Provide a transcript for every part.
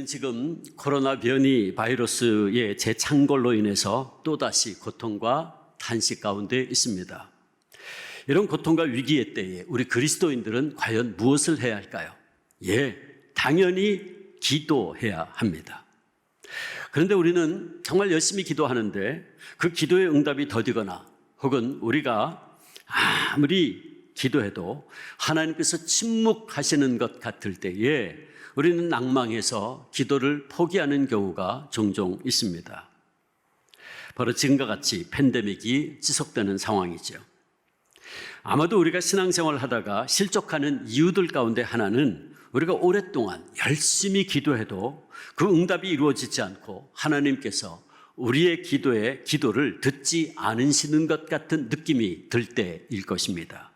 세계는 지금 코로나 변이 바이러스의 재창궐로 인해서 또다시 고통과 탄식 가운데 있습니다. 이런 고통과 위기의 때에 우리 그리스도인들은 과연 무엇을 해야 할까요? 당연히 기도해야 합니다. 그런데 우리는 정말 열심히 기도하는데 그 기도의 응답이 더디거나 혹은 우리가 아무리 기도해도 하나님께서 침묵하시는 것 같을 때에 우리는 낭망해서 기도를 포기하는 경우가 종종 있습니다. 바로 지금과 같이 팬데믹이 지속되는 상황이죠. 아마도 우리가 신앙생활을 하다가 실족하는 이유들 가운데 하나는 우리가 오랫동안 열심히 기도해도 그 응답이 이루어지지 않고 하나님께서 우리의 기도를 듣지 않으시는 것 같은 느낌이 들 때일 것입니다.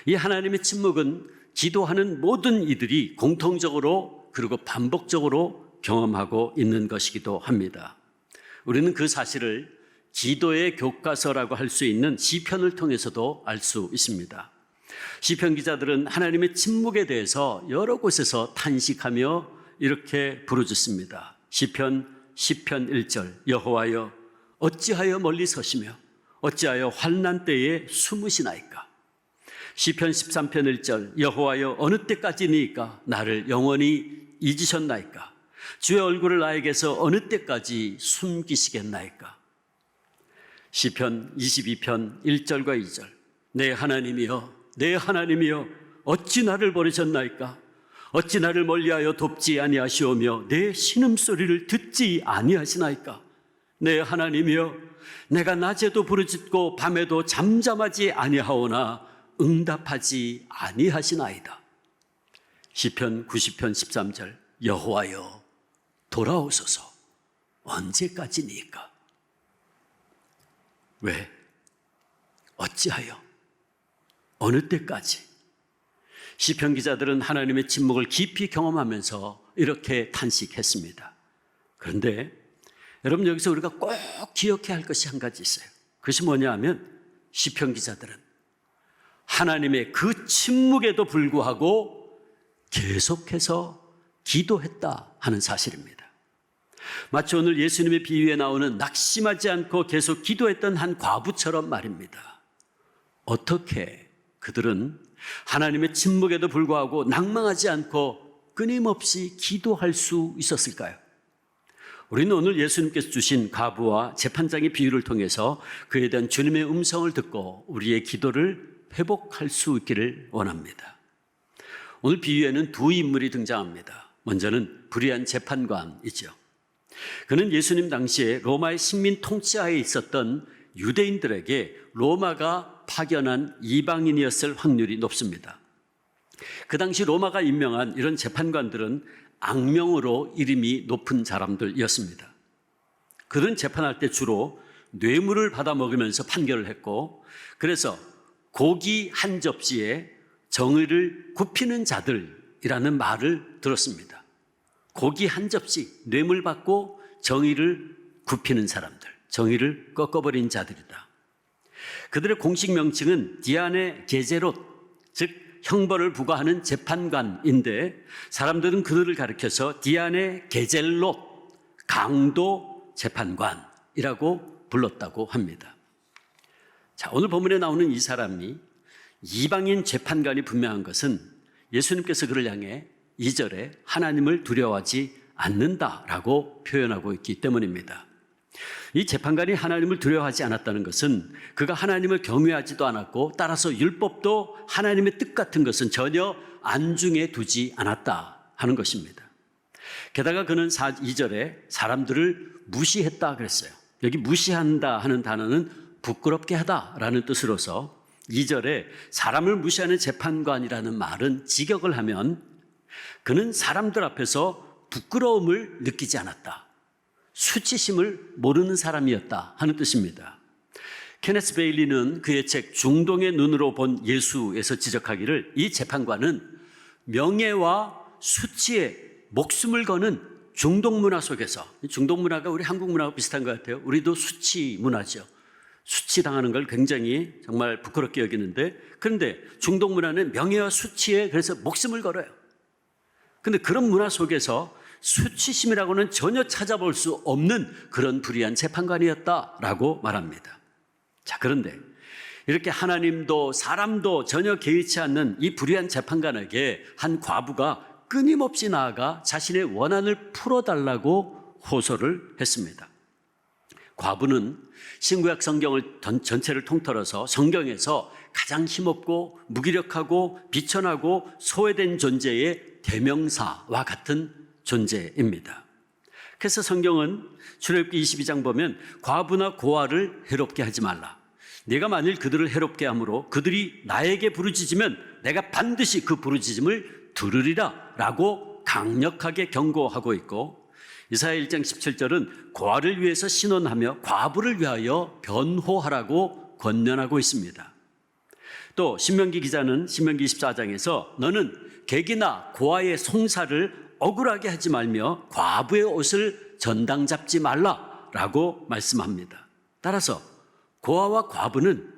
이 하나님의 침묵은 기도하는 모든 이들이 공통적으로 그리고 반복적으로 경험하고 있는 것이기도 합니다. 우리는 그 사실을 기도의 교과서라고 할 수 있는 시편을 통해서도 알 수 있습니다. 시편 기자들은 하나님의 침묵에 대해서 여러 곳에서 탄식하며 이렇게 부르짖습니다. 시편 1절 여호와여 어찌하여 멀리 서시며 어찌하여 환난 때에 숨으시나이까. 시편 13편 1절 여호와여 어느 때까지니까 나를 영원히 잊으셨나이까. 주의 얼굴을 나에게서 어느 때까지 숨기시겠나이까. 시편 22편 1절과 2절 내 하나님이여 어찌 나를 버리셨나이까. 어찌 나를 멀리하여 돕지 아니하시오며 내 신음소리를 듣지 아니하시나이까. 내 하나님이여 내가 낮에도 부르짖고 밤에도 잠잠하지 아니하오나 응답하지 아니하시나이다. 시편 90편 13절 여호와여 돌아오소서 언제까지니까. 왜? 어찌하여? 어느 때까지? 시편 기자들은 하나님의 침묵을 깊이 경험하면서 이렇게 탄식했습니다. 그런데 여러분 여기서 우리가 꼭 기억해야 할 것이 한 가지 있어요. 그것이 뭐냐 하면 시편 기자들은 하나님의 그 침묵에도 불구하고 계속해서 기도했다 하는 사실입니다. 마치 오늘 예수님의 비유에 나오는 낙심하지 않고 계속 기도했던 한 과부처럼 말입니다. 어떻게 그들은 하나님의 침묵에도 불구하고 낭망하지 않고 끊임없이 기도할 수 있었을까요? 우리는 오늘 예수님께서 주신 과부와 재판장의 비유를 통해서 그에 대한 주님의 음성을 듣고 우리의 기도를 회복할 수 있기를 원합니다. 오늘 비유에는 두 인물이 등장합니다. 먼저는 불의한 재판관이죠. 그는 예수님 당시에 로마의 식민 통치하에 있었던 유대인들에게 로마가 파견한 이방인이었을 확률이 높습니다. 그 당시 로마가 임명한 이런 재판관들은 악명으로 이름이 높은 사람들이었습니다. 그들은 재판할 때 주로 뇌물을 받아 먹으면서 판결을 했고, 그래서 고기 한 접시에 정의를 굽히는 자들이라는 말을 들었습니다. 고기 한 접시, 뇌물 받고 정의를 굽히는 사람들, 정의를 꺾어버린 자들이다. 그들의 공식 명칭은 디아네 게제롯, 즉 형벌을 부과하는 재판관인데 사람들은 그들을 가리켜서 디아네 게젤롯, 강도 재판관이라고 불렀다고 합니다. 자, 오늘 본문에 나오는 이 사람이 이방인 재판관이 분명한 것은 예수님께서 그를 향해 2절에 하나님을 두려워하지 않는다라고 표현하고 있기 때문입니다. 이 재판관이 하나님을 두려워하지 않았다는 것은 그가 하나님을 경외하지도 않았고 따라서 율법도 하나님의 뜻 같은 것은 전혀 안중에 두지 않았다 하는 것입니다. 게다가 그는 2절에 사람들을 무시했다 그랬어요. 여기 무시한다 하는 단어는 부끄럽게 하다라는 뜻으로서 2절에 사람을 무시하는 재판관이라는 말은 직역을 하면 그는 사람들 앞에서 부끄러움을 느끼지 않았다. 수치심을 모르는 사람이었다 하는 뜻입니다. 케네스 베일리는 그의 책 중동의 눈으로 본 예수에서 지적하기를 이 재판관은 명예와 수치에 목숨을 거는 중동 문화 속에서, 중동 문화가 우리 한국 문화와 비슷한 것 같아요. 우리도 수치 문화죠. 수치당하는 걸 굉장히 정말 부끄럽게 여기는데, 그런데 중동 문화는 명예와 수치에 그래서 목숨을 걸어요. 그런데 그런 문화 속에서 수치심이라고는 전혀 찾아볼 수 없는 그런 불의한 재판관이었다라고 말합니다. 자, 그런데 이렇게 하나님도 사람도 전혀 개의치 않는 이 불의한 재판관에게 한 과부가 끊임없이 나아가 자신의 원한을 풀어달라고 호소를 했습니다. 과부는 신구약 성경을 전체를 통틀어서 성경에서 가장 힘없고 무기력하고 비천하고 소외된 존재의 대명사와 같은 존재입니다. 그래서 성경은 출애굽기 22장 보면 과부나 고아를 해롭게 하지 말라. 내가 만일 그들을 해롭게 함으로 그들이 나에게 부르짖으면 내가 반드시 그 부르짖음을 들으리라 라고 강력하게 경고하고 있고, 이사야 1장 17절은 고아를 위해서 신원하며 과부를 위하여 변호하라고 권면하고 있습니다. 또 신명기 기자는 신명기 24장에서 너는 객이나 고아의 송사를 억울하게 하지 말며 과부의 옷을 전당 잡지 말라라고 말씀합니다. 따라서 고아와 과부는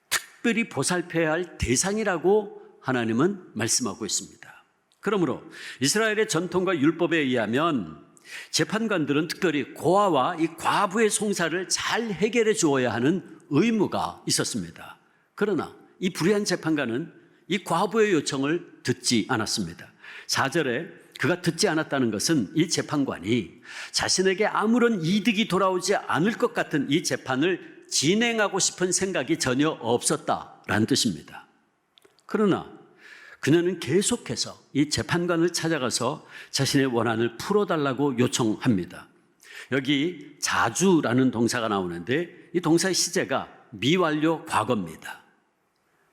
특별히 보살펴야 할 대상이라고 하나님은 말씀하고 있습니다. 그러므로 이스라엘의 전통과 율법에 의하면 재판관들은 특별히 고아와 이 과부의 송사를 잘 해결해 주어야 하는 의무가 있었습니다. 그러나 이 불의한 재판관은 이 과부의 요청을 듣지 않았습니다. 4절에 그가 듣지 않았다는 것은 이 재판관이 자신에게 아무런 이득이 돌아오지 않을 것 같은 이 재판을 진행하고 싶은 생각이 전혀 없었다라는 뜻입니다. 그러나 그녀는 계속해서 이 재판관을 찾아가서 자신의 원한을 풀어달라고 요청합니다. 여기 자주라는 동사가 나오는데 이 동사의 시제가 미완료 과거입니다.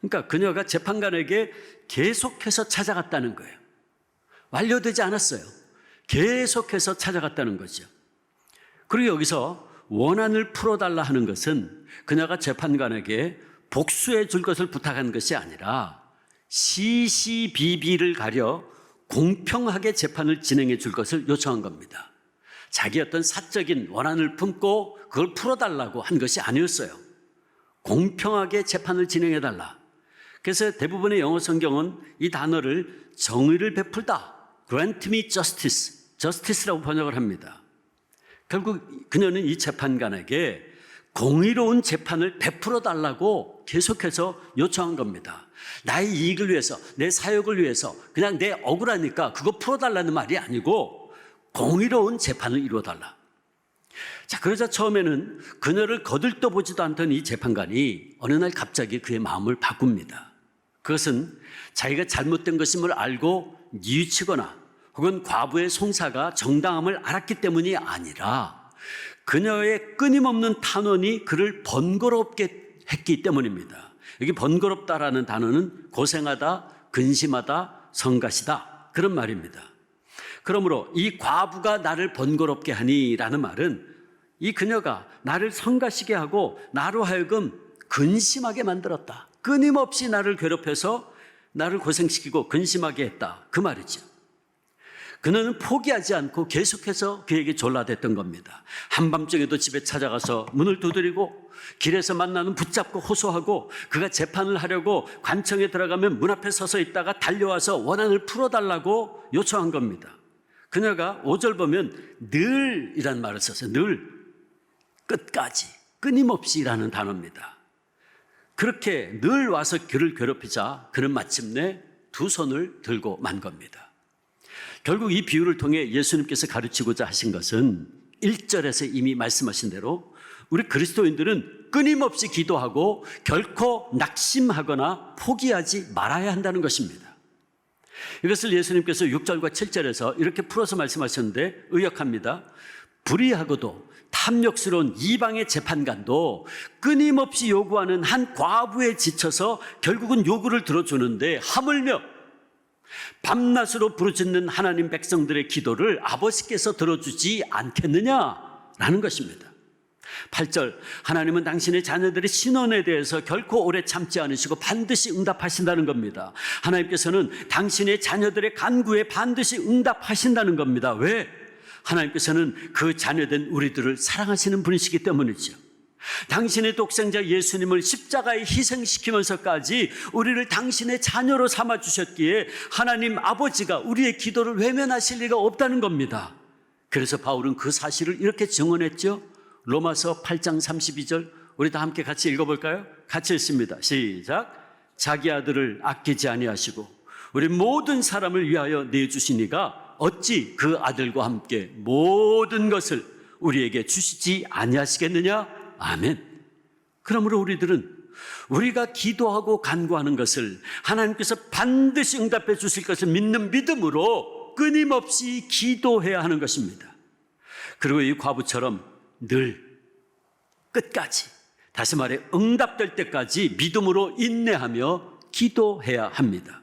그러니까 그녀가 재판관에게 계속해서 찾아갔다는 거예요. 완료되지 않았어요. 계속해서 찾아갔다는 거죠. 그리고 여기서 원한을 풀어달라 하는 것은 그녀가 재판관에게 복수해 줄 것을 부탁한 것이 아니라 시시비비를 가려 공평하게 재판을 진행해 줄 것을 요청한 겁니다. 자기 어떤 사적인 원한을 품고 그걸 풀어달라고 한 것이 아니었어요. 공평하게 재판을 진행해 달라. 그래서 대부분의 영어 성경은 이 단어를 정의를 베풀다, grant me justice, justice라고 번역을 합니다. 결국 그녀는 이 재판관에게 공의로운 재판을 베풀어 달라고 계속해서 요청한 겁니다. 나의 이익을 위해서, 내 사역을 위해서 그냥 내 억울하니까 그거 풀어달라는 말이 아니고 공의로운 재판을 이루어달라. 자, 그러자 처음에는 그녀를 거들떠보지도 않던 이 재판관이 어느 날 갑자기 그의 마음을 바꿉니다. 그것은 자기가 잘못된 것임을 알고 뉘우치거나 혹은 과부의 송사가 정당함을 알았기 때문이 아니라 그녀의 끊임없는 탄원이 그를 번거롭게 했기 때문입니다. 여기 번거롭다라는 단어는 고생하다, 근심하다, 성가시다 그런 말입니다. 그러므로 이 과부가 나를 번거롭게 하니라는 말은 이 그녀가 나를 성가시게 하고 나로 하여금 근심하게 만들었다. 끊임없이 나를 괴롭혀서 나를 고생시키고 근심하게 했다. 그 말이죠. 그녀는 포기하지 않고 계속해서 그에게 졸라댔던 겁니다. 한밤중에도 집에 찾아가서 문을 두드리고 길에서 만나는 붙잡고 호소하고 그가 재판을 하려고 관청에 들어가면 문 앞에 서서 있다가 달려와서 원한을 풀어달라고 요청한 겁니다. 그녀가 5절 보면 늘이라는 말을 썼어요. 늘, 끝까지, 끊임없이라는 단어입니다. 그렇게 늘 와서 그를 괴롭히자 그는 마침내 두 손을 들고 만 겁니다. 결국 이 비유를 통해 예수님께서 가르치고자 하신 것은 1절에서 이미 말씀하신 대로 우리 그리스도인들은 끊임없이 기도하고 결코 낙심하거나 포기하지 말아야 한다는 것입니다. 이것을 예수님께서 6절과 7절에서 이렇게 풀어서 말씀하셨는데 의역합니다. 불의하고도 탐욕스러운 이방의 재판관도 끊임없이 요구하는 한 과부에 지쳐서 결국은 요구를 들어주는데 하물며 밤낮으로 부르짖는 하나님 백성들의 기도를 아버지께서 들어주지 않겠느냐라는 것입니다. 8절 하나님은 당신의 자녀들의 신원에 대해서 결코 오래 참지 않으시고 반드시 응답하신다는 겁니다. 하나님께서는 당신의 자녀들의 간구에 반드시 응답하신다는 겁니다. 왜? 하나님께서는 그 자녀된 우리들을 사랑하시는 분이시기 때문이죠. 당신의 독생자 예수님을 십자가에 희생시키면서까지 우리를 당신의 자녀로 삼아주셨기에 하나님 아버지가 우리의 기도를 외면하실 리가 없다는 겁니다. 그래서 바울은 그 사실을 이렇게 증언했죠. 로마서 8장 32절 우리 다 함께 같이 읽어볼까요? 같이 읽습니다. 시작. 자기 아들을 아끼지 아니하시고 우리 모든 사람을 위하여 내주시니가 어찌 그 아들과 함께 모든 것을 우리에게 주시지 아니하시겠느냐? 아멘. 그러므로 우리들은 우리가 기도하고 간구하는 것을 하나님께서 반드시 응답해 주실 것을 믿는 믿음으로 끊임없이 기도해야 하는 것입니다. 그리고 이 과부처럼 늘 끝까지, 다시 말해 응답될 때까지 믿음으로 인내하며 기도해야 합니다.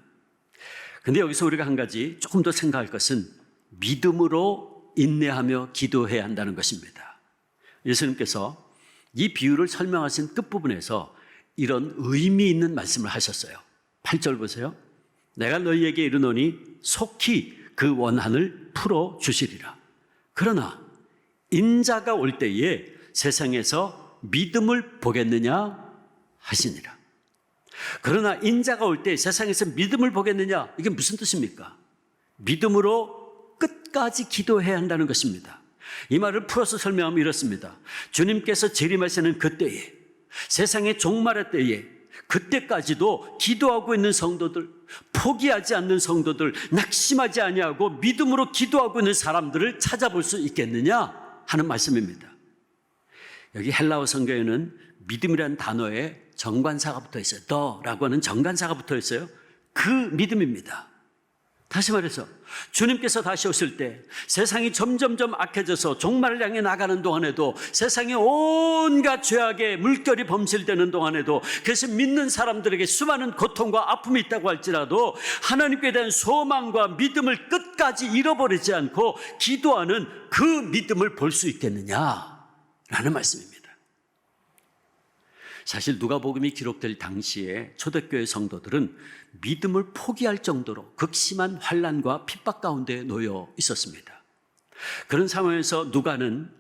근데 여기서 우리가 한 가지 조금 더 생각할 것은 믿음으로 인내하며 기도해야 한다는 것입니다. 예수님께서 이 비유를 설명하신 끝부분에서 이런 의미 있는 말씀을 하셨어요. 8절 보세요. 내가 너희에게 이르노니 속히 그 원한을 풀어주시리라. 그러나 인자가 올 때에 세상에서 믿음을 보겠느냐 하시니라. 그러나 인자가 올 때 세상에서 믿음을 보겠느냐, 이게 무슨 뜻입니까? 믿음으로 끝까지 기도해야 한다는 것입니다. 이 말을 풀어서 설명하면 이렇습니다. 주님께서 재림하시는 그때에, 세상의 종말의 때에, 그때까지도 기도하고 있는 성도들, 포기하지 않는 성도들, 낙심하지 아니하고 믿음으로 기도하고 있는 사람들을 찾아볼 수 있겠느냐 하는 말씀입니다. 여기 헬라어 성경에는 믿음이라는 단어에 정관사가 붙어 있어요. 더라고 하는 정관사가 붙어 있어요. 그 믿음입니다. 다시 말해서 주님께서 다시 오실 때 세상이 점점점 악해져서 종말을 향해 나가는 동안에도, 세상에 온갖 죄악의 물결이 범실되는 동안에도, 그래서 믿는 사람들에게 수많은 고통과 아픔이 있다고 할지라도 하나님께 대한 소망과 믿음을 끝까지 잃어버리지 않고 기도하는 그 믿음을 볼 수 있겠느냐라는 말씀입니다. 사실 누가복음이 기록될 당시에 초대교회 성도들은 믿음을 포기할 정도로 극심한 환난과 핍박 가운데 놓여 있었습니다. 그런 상황에서 누가는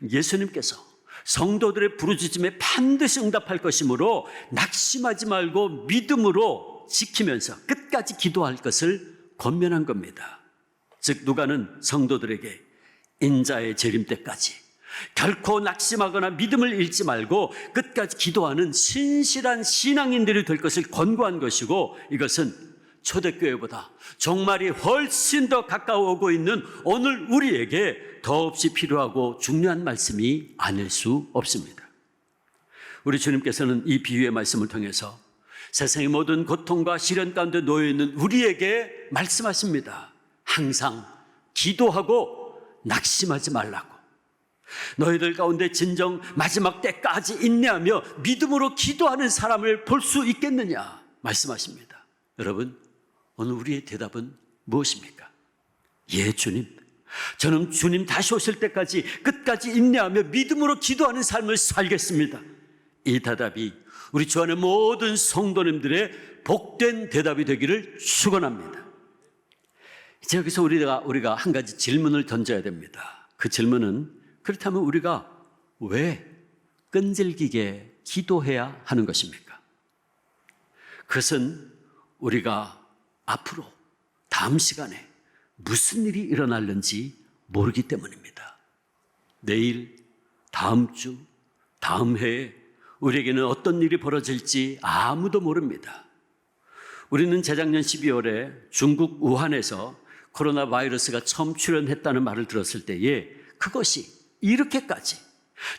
예수님께서 성도들의 부르짖음에 반드시 응답할 것이므로 낙심하지 말고 믿음으로 지키면서 끝까지 기도할 것을 권면한 겁니다. 즉 누가는 성도들에게 인자의 재림 때까지 결코 낙심하거나 믿음을 잃지 말고 끝까지 기도하는 신실한 신앙인들이 될 것을 권고한 것이고, 이것은 초대교회보다 종말이 훨씬 더 가까워오고 있는 오늘 우리에게 더없이 필요하고 중요한 말씀이 아닐 수 없습니다. 우리 주님께서는 이 비유의 말씀을 통해서 세상의 모든 고통과 시련 가운데 놓여있는 우리에게 말씀하십니다. 항상 기도하고 낙심하지 말라고. 너희들 가운데 진정 마지막 때까지 인내하며 믿음으로 기도하는 사람을 볼 수 있겠느냐 말씀하십니다. 여러분, 오늘 우리의 대답은 무엇입니까? 예, 주님. 저는 주님 다시 오실 때까지 끝까지 인내하며 믿음으로 기도하는 삶을 살겠습니다. 이 대답이 우리 주 안의 모든 성도님들의 복된 대답이 되기를 축원합니다. 이제 여기서 우리가 한 가지 질문을 던져야 됩니다. 그 질문은, 그렇다면 우리가 왜 끈질기게 기도해야 하는 것입니까? 그것은 우리가 앞으로 다음 시간에 무슨 일이 일어날는지 모르기 때문입니다. 내일, 다음 주, 다음 해에 우리에게는 어떤 일이 벌어질지 아무도 모릅니다. 우리는 재작년 12월에 중국 우한에서 코로나 바이러스가 처음 출현했다는 말을 들었을 때에 그것이 이렇게까지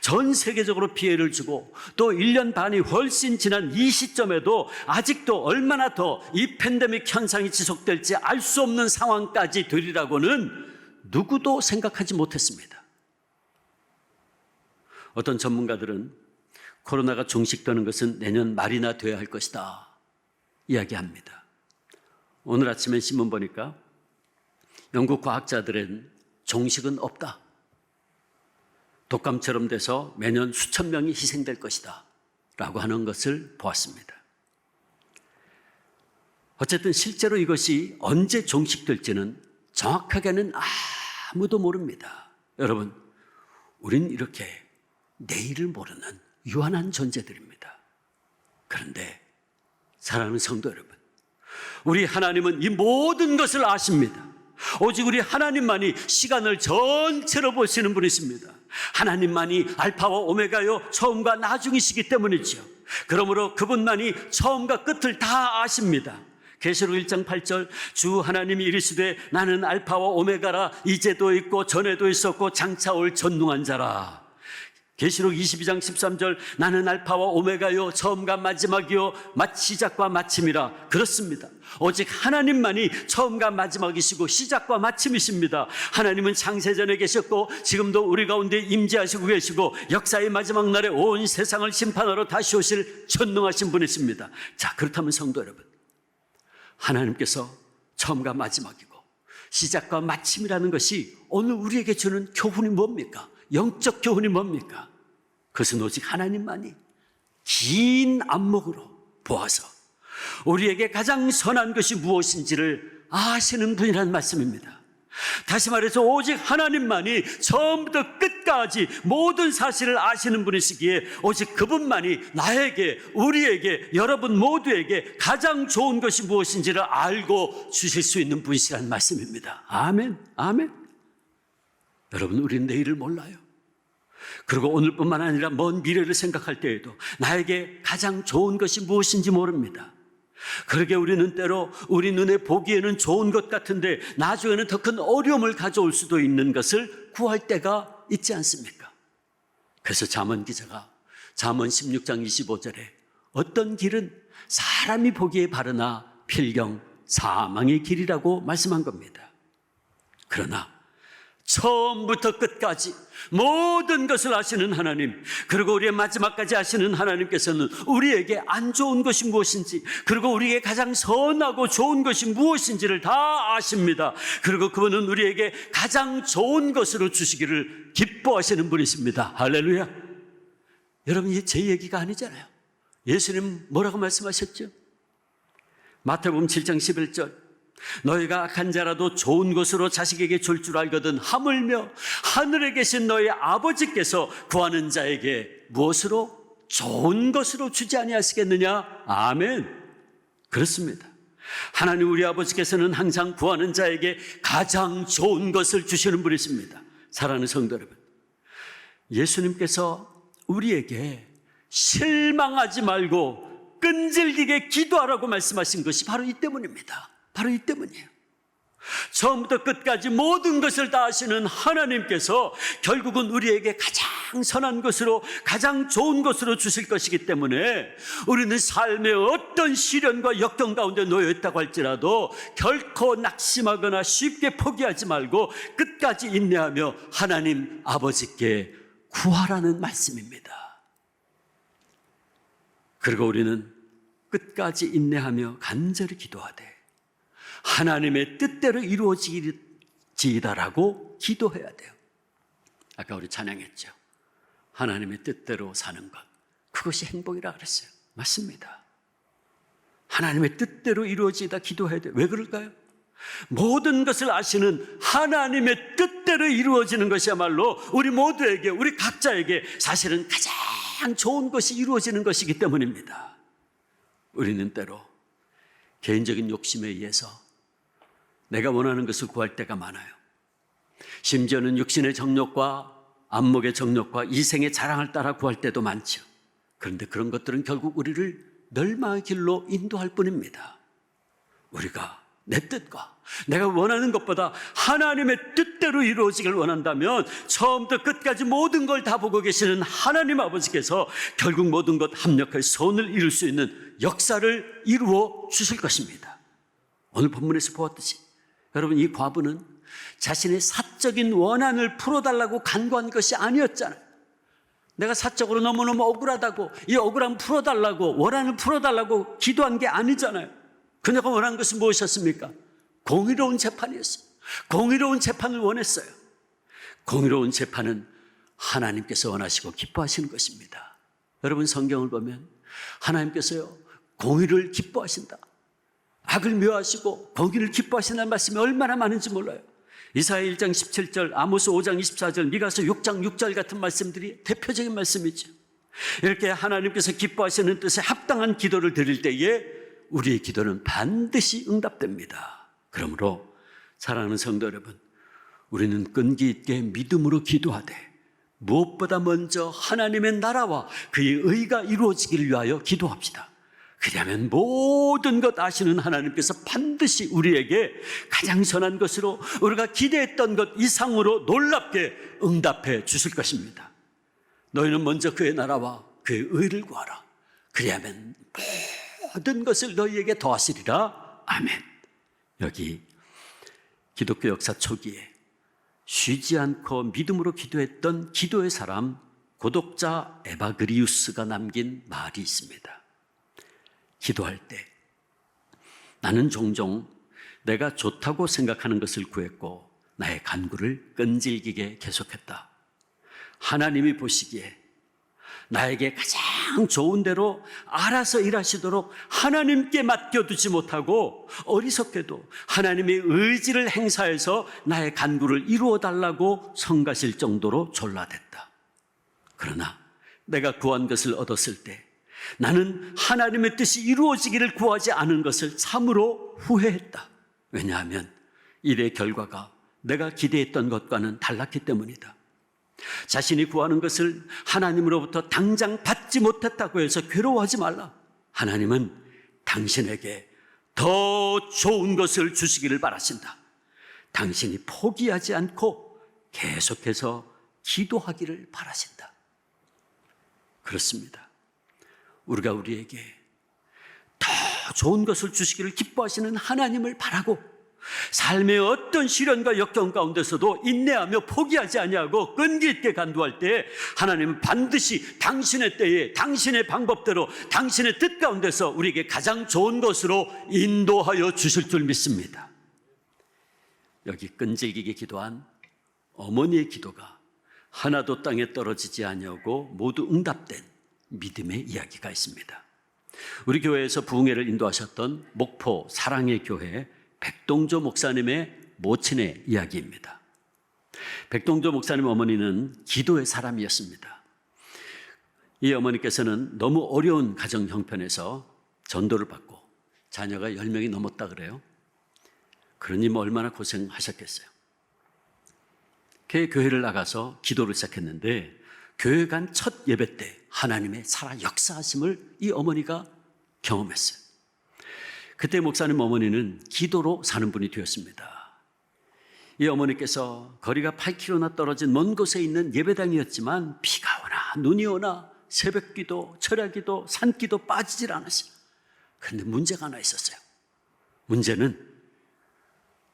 전 세계적으로 피해를 주고 또 1년 반이 훨씬 지난 이 시점에도 아직도 얼마나 더 이 팬데믹 현상이 지속될지 알 수 없는 상황까지 되리라고는 누구도 생각하지 못했습니다. 어떤 전문가들은 코로나가 종식되는 것은 내년 말이나 돼야 할 것이다 이야기합니다. 오늘 아침에 신문 보니까 영국 과학자들은 종식은 없다, 독감처럼 돼서 매년 수천 명이 희생될 것이다 라고 하는 것을 보았습니다. 어쨌든 실제로 이것이 언제 종식될지는 정확하게는 아무도 모릅니다. 여러분, 우린 이렇게 내일을 모르는 유한한 존재들입니다. 그런데 사랑하는 성도 여러분, 우리 하나님은 이 모든 것을 아십니다. 오직 우리 하나님만이 시간을 전체로 보시는 분이십니다. 하나님만이 알파와 오메가요, 처음과 나중이시기 때문이죠. 그러므로 그분만이 처음과 끝을 다 아십니다. 계시록 1장 8절, 주 하나님이 이르시되 나는 알파와 오메가라, 이제도 있고 전에도 있었고 장차 올 전능한 자라. 계시록 22장 13절, 나는 알파와 오메가요, 처음과 마지막이요, 시작과 마침이라. 그렇습니다. 오직 하나님만이 처음과 마지막이시고 시작과 마침이십니다. 하나님은 창세전에 계셨고 지금도 우리 가운데 임재하시고 계시고 역사의 마지막 날에 온 세상을 심판하러 다시 오실 전능하신 분이십니다. 자, 그렇다면 성도 여러분, 하나님께서 처음과 마지막이고 시작과 마침이라는 것이 오늘 우리에게 주는 교훈이 뭡니까? 영적 교훈이 뭡니까? 그것은 오직 하나님만이 긴 안목으로 보아서 우리에게 가장 선한 것이 무엇인지를 아시는 분이라는 말씀입니다. 다시 말해서 오직 하나님만이 처음부터 끝까지 모든 사실을 아시는 분이시기에 오직 그분만이 나에게, 우리에게, 여러분 모두에게 가장 좋은 것이 무엇인지를 알고 주실 수 있는 분이시라는 말씀입니다. 아멘, 아멘. 여러분, 우리는 내일을 몰라요. 그리고 오늘뿐만 아니라 먼 미래를 생각할 때에도 나에게 가장 좋은 것이 무엇인지 모릅니다. 그러게 우리는 때로 우리 눈에 보기에는 좋은 것 같은데 나중에는 더 큰 어려움을 가져올 수도 있는 것을 구할 때가 있지 않습니까? 그래서 잠언 기자가 잠언 16장 25절에 어떤 길은 사람이 보기에 바르나 필경 사망의 길이라고 말씀한 겁니다. 그러나 처음부터 끝까지 모든 것을 아시는 하나님, 그리고 우리의 마지막까지 아시는 하나님께서는 우리에게 안 좋은 것이 무엇인지, 그리고 우리에게 가장 선하고 좋은 것이 무엇인지를 다 아십니다. 그리고 그분은 우리에게 가장 좋은 것으로 주시기를 기뻐하시는 분이십니다. 할렐루야. 여러분, 이게 제 얘기가 아니잖아요. 예수님 뭐라고 말씀하셨죠? 마태복음 7장 11절, 너희가 악한 자라도 좋은 것으로 자식에게 줄 줄 알거든 하물며 하늘에 계신 너희 아버지께서 구하는 자에게 무엇으로? 좋은 것으로 주지 아니하시겠느냐? 아멘. 그렇습니다. 하나님 우리 아버지께서는 항상 구하는 자에게 가장 좋은 것을 주시는 분이십니다. 사랑하는 성도 여러분, 예수님께서 우리에게 실망하지 말고 끈질기게 기도하라고 말씀하신 것이 바로 이 때문입니다. 바로 이 때문이에요. 처음부터 끝까지 모든 것을 다 아시는 하나님께서 결국은 우리에게 가장 선한 것으로, 가장 좋은 것으로 주실 것이기 때문에 우리는 삶의 어떤 시련과 역경 가운데 놓여 있다고 할지라도 결코 낙심하거나 쉽게 포기하지 말고 끝까지 인내하며 하나님 아버지께 구하라는 말씀입니다. 그리고 우리는 끝까지 인내하며 간절히 기도하되 하나님의 뜻대로 이루어지이다라고 기도해야 돼요. 아까 우리 찬양했죠. 하나님의 뜻대로 사는 것, 그것이 행복이라 그랬어요. 맞습니다. 하나님의 뜻대로 이루어지다 기도해야 돼요. 왜 그럴까요? 모든 것을 아시는 하나님의 뜻대로 이루어지는 것이야말로 우리 모두에게, 우리 각자에게 사실은 가장 좋은 것이 이루어지는 것이기 때문입니다. 우리는 때로 개인적인 욕심에 의해서 내가 원하는 것을 구할 때가 많아요. 심지어는 육신의 정욕과 안목의 정욕과 이생의 자랑을 따라 구할 때도 많죠. 그런데 그런 것들은 결국 우리를 멸망의 길로 인도할 뿐입니다. 우리가 내 뜻과 내가 원하는 것보다 하나님의 뜻대로 이루어지길 원한다면 처음부터 끝까지 모든 걸 다 보고 계시는 하나님 아버지께서 결국 모든 것 합력하여 선을 이룰 수 있는 역사를 이루어 주실 것입니다. 오늘 본문에서 보았듯이 여러분, 이 과부는 자신의 사적인 원한을 풀어달라고 간구한 것이 아니었잖아요. 내가 사적으로 너무너무 억울하다고, 이 억울함 풀어달라고, 원한을 풀어달라고 기도한 게 아니잖아요. 그녀가 원한 것은 무엇이었습니까? 공의로운 재판이었어요. 공의로운 재판을 원했어요. 공의로운 재판은 하나님께서 원하시고 기뻐하시는 것입니다. 여러분, 성경을 보면 하나님께서요, 공의를 기뻐하신다, 악을 묘하시고 공의를 기뻐하신다는 말씀이 얼마나 많은지 몰라요. 이사야 1장 17절, 아모스 5장 24절, 미가서 6장 6절 같은 말씀들이 대표적인 말씀이죠. 이렇게 하나님께서 기뻐하시는 뜻에 합당한 기도를 드릴 때에 우리의 기도는 반드시 응답됩니다. 그러므로 사랑하는 성도 여러분, 우리는 끈기 있게 믿음으로 기도하되 무엇보다 먼저 하나님의 나라와 그의 의가 이루어지기를 위하여 기도합시다. 그리하면 모든 것 아시는 하나님께서 반드시 우리에게 가장 선한 것으로 우리가 기대했던 것 이상으로 놀랍게 응답해 주실 것입니다. 너희는 먼저 그의 나라와 그의 의를 구하라. 그리하면 모든 것을 너희에게 더하시리라. 아멘. 여기 기독교 역사 초기에 쉬지 않고 믿음으로 기도했던 기도의 사람 고독자 에바그리우스가 남긴 말이 있습니다. 기도할 때 나는 종종 내가 좋다고 생각하는 것을 구했고 나의 간구를 끈질기게 계속했다. 하나님이 보시기에 나에게 가장 좋은 대로 알아서 일하시도록 하나님께 맡겨두지 못하고 어리석게도 하나님의 의지를 행사해서 나의 간구를 이루어달라고 성가실 정도로 졸라댔다. 그러나 내가 구한 것을 얻었을 때 나는 하나님의 뜻이 이루어지기를 구하지 않은 것을 참으로 후회했다. 왜냐하면 일의 결과가 내가 기대했던 것과는 달랐기 때문이다. 자신이 구하는 것을 하나님으로부터 당장 받지 못했다고 해서 괴로워하지 말라. 하나님은 당신에게 더 좋은 것을 주시기를 바라신다. 당신이 포기하지 않고 계속해서 기도하기를 바라신다. 그렇습니다. 우리가 우리에게 더 좋은 것을 주시기를 기뻐하시는 하나님을 바라고 삶의 어떤 시련과 역경 가운데서도 인내하며 포기하지 아니하고 끈기 있게 간구할 때 하나님은 반드시 당신의 때에 당신의 방법대로 당신의 뜻 가운데서 우리에게 가장 좋은 것으로 인도하여 주실 줄 믿습니다. 여기 끈질기게 기도한 어머니의 기도가 하나도 땅에 떨어지지 아니하고 모두 응답된 믿음의 이야기가 있습니다. 우리 교회에서 부흥회를 인도하셨던 목포 사랑의 교회 백동조 목사님의 모친의 이야기입니다. 백동조 목사님 어머니는 기도의 사람이었습니다. 이 어머니께서는 너무 어려운 가정 형편에서 전도를 받고 자녀가 10명이 넘었다 그래요. 그러니 얼마나 고생하셨겠어요. 교회를 나가서 기도를 시작했는데 교회 간 첫 예배 때 하나님의 살아 역사하심을 이 어머니가 경험했어요. 그때 목사님 어머니는 기도로 사는 분이 되었습니다. 이 어머니께서 거리가 8km나 떨어진 먼 곳에 있는 예배당이었지만 비가 오나 눈이 오나 새벽기도, 철야기도, 산기도 빠지질 않았어요. 그런데 문제가 하나 있었어요. 문제는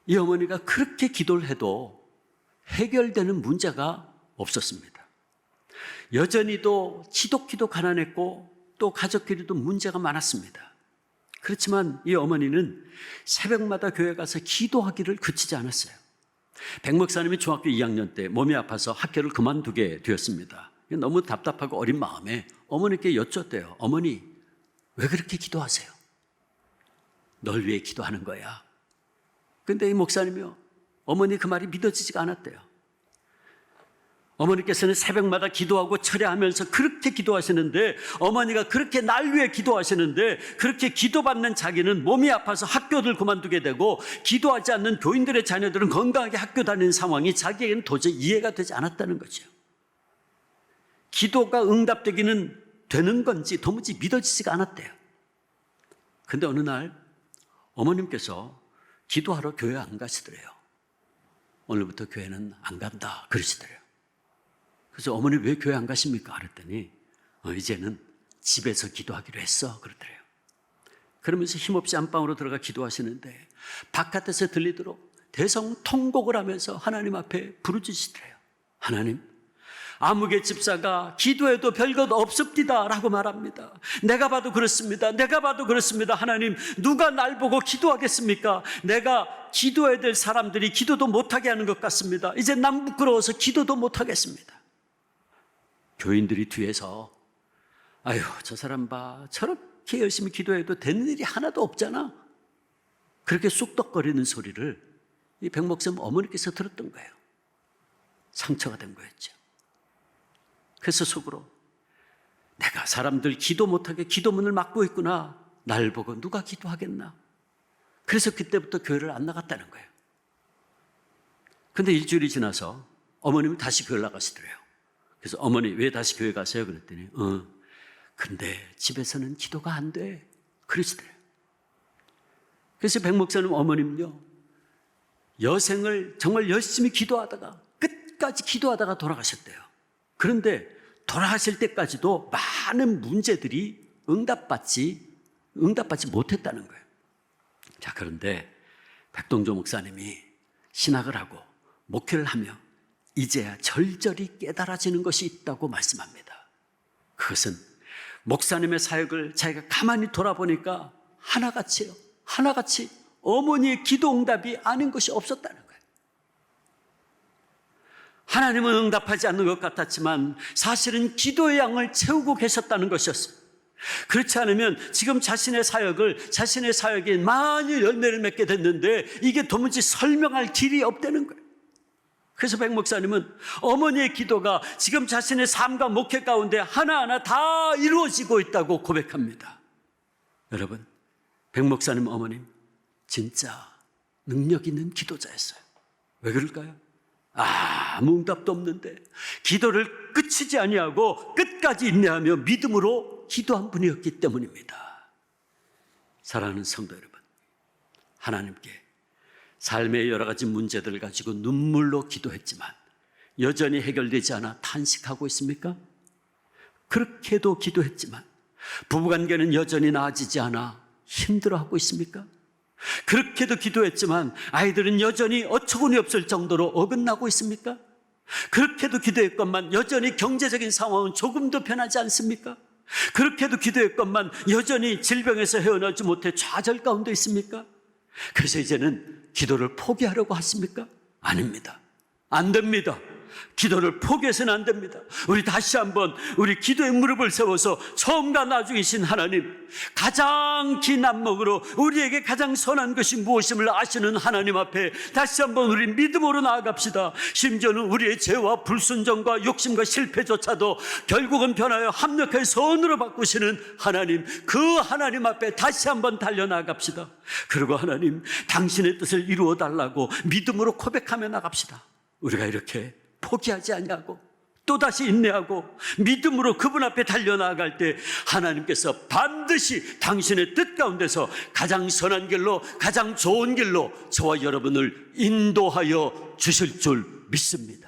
이 어머니가 그렇게 기도를 해도 해결되는 문제가 없었습니다. 여전히도 지독히도 가난했고 또 가족끼리도 문제가 많았습니다. 그렇지만 이 어머니는 새벽마다 교회 가서 기도하기를 그치지 않았어요. 백 목사님이 중학교 2학년 때 몸이 아파서 학교를 그만두게 되었습니다. 너무 답답하고 어린 마음에 어머니께 여쭙대요. 어머니, 왜 그렇게 기도하세요? 널 위해 기도하는 거야. 근데 이 목사님이요, 어머니 그 말이 믿어지지가 않았대요. 어머니께서는 새벽마다 기도하고 철야하면서 그렇게 기도하시는데, 어머니가 그렇게 날 위해 기도하시는데, 그렇게 기도받는 자기는 몸이 아파서 학교를 그만두게 되고, 기도하지 않는 교인들의 자녀들은 건강하게 학교 다니는 상황이 자기에게는 도저히 이해가 되지 않았다는 거죠. 기도가 응답되기는 되는 건지 도무지 믿어지지가 않았대요. 근데 어느 날 어머님께서 기도하러 교회 안 가시더래요. 오늘부터 교회는 안 간다 그러시더래요. 그래서 어머니 왜 교회 안 가십니까? 그랬더니 이제는 집에서 기도하기로 했어 그러더래요. 그러면서 힘없이 안방으로 들어가 기도하시는데 바깥에서 들리도록 대성통곡을 하면서 하나님 앞에 부르짖으시더래요. 하나님, 아무개 집사가 기도해도 별것 없습니다 라고 말합니다. 내가 봐도 그렇습니다. 내가 봐도 그렇습니다. 하나님, 누가 날 보고 기도하겠습니까? 내가 기도해야 될 사람들이 기도도 못하게 하는 것 같습니다. 이제 난 부끄러워서 기도도 못하겠습니다. 교인들이 뒤에서 아유, 저 사람 봐, 저렇게 열심히 기도해도 되는 일이 하나도 없잖아, 그렇게 쑥덕거리는 소리를 이 백 목사님 어머니께서 들었던 거예요. 상처가 된 거였죠. 그래서 속으로 내가 사람들 기도 못하게 기도문을 막고 있구나. 날 보고 누가 기도하겠나. 그래서 그때부터 교회를 안 나갔다는 거예요. 근데 일주일이 지나서 어머님이 다시 교회를 나가시더래요. 그래서 어머니 왜 다시 교회 가세요? 그랬더니 근데 집에서는 기도가 안 돼. 그러시더래요. 그래서 백 목사님 어머님요, 여생을 정말 열심히 기도하다가 끝까지 기도하다가 돌아가셨대요. 그런데 돌아가실 때까지도 많은 문제들이 응답받지 못했다는 거예요. 자, 그런데 백동조 목사님이 신학을 하고 목회를 하며 이제야 절절히 깨달아지는 것이 있다고 말씀합니다. 그것은 목사님의 사역을 자기가 가만히 돌아보니까 하나같이 어머니의 기도 응답이 아닌 것이 없었다는 거예요. 하나님은 응답하지 않는 것 같았지만 사실은 기도의 양을 채우고 계셨다는 것이었어요. 그렇지 않으면 지금 자신의 사역이 많이 열매를 맺게 됐는데 이게 도무지 설명할 길이 없다는 거예요. 그래서 백 목사님은 어머니의 기도가 지금 자신의 삶과 목회 가운데 하나하나 다 이루어지고 있다고 고백합니다. 여러분, 백 목사님 어머님 진짜 능력 있는 기도자였어요. 왜 그럴까요? 아무 응답도 없는데 기도를 끝이지 아니하고 끝까지 인내하며 믿음으로 기도한 분이었기 때문입니다. 사랑하는 성도 여러분, 하나님께 삶의 여러 가지 문제들을 가지고 눈물로 기도했지만 여전히 해결되지 않아 탄식하고 있습니까? 그렇게도 기도했지만 부부관계는 여전히 나아지지 않아 힘들어하고 있습니까? 그렇게도 기도했지만 아이들은 여전히 어처구니 없을 정도로 어긋나고 있습니까? 그렇게도 기도했건만 여전히 경제적인 상황은 조금도 변하지 않습니까? 그렇게도 기도했건만 여전히 질병에서 헤어나지 못해 좌절 가운데 있습니까? 그래서 이제는 기도를 포기하려고 하십니까? 아닙니다. 안 됩니다. 기도를 포기해서는 안 됩니다. 우리 다시 한번 우리 기도의 무릎을 세워서 처음과 나중이신 하나님, 가장 긴 안목으로 우리에게 가장 선한 것이 무엇임을 아시는 하나님 앞에 다시 한번 우리 믿음으로 나아갑시다. 심지어는 우리의 죄와 불순종과 욕심과 실패조차도 결국은 변하여 합력해 선으로 바꾸시는 하나님, 그 하나님 앞에 다시 한번 달려나갑시다. 그리고 하나님, 당신의 뜻을 이루어 달라고 믿음으로 고백하며 나갑시다. 우리가 이렇게 포기하지 아니하고 또다시 인내하고 믿음으로 그분 앞에 달려나갈 때 하나님께서 반드시 당신의 뜻 가운데서 가장 선한 길로, 가장 좋은 길로 저와 여러분을 인도하여 주실 줄 믿습니다.